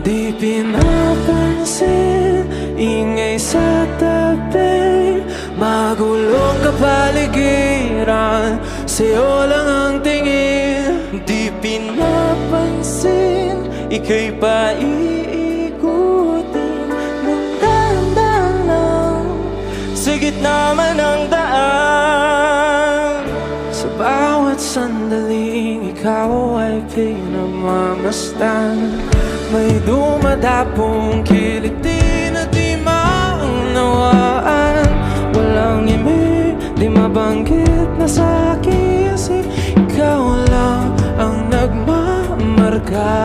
Di pinapansin, ingay sa tabi, magulong kapaligiran, sa'yo lang ang tingin. Di pinapansin, ika'y paiikutin ng dahan-dahan lang, sa gitna man ng daan. Sa bawat sandaling ikaw ay pinagmamasdan, may dumadapong kiliti na di maunawaan. Walang ibig, di mabanggit na sa aking isip, ikaw lang ang nagmamarka.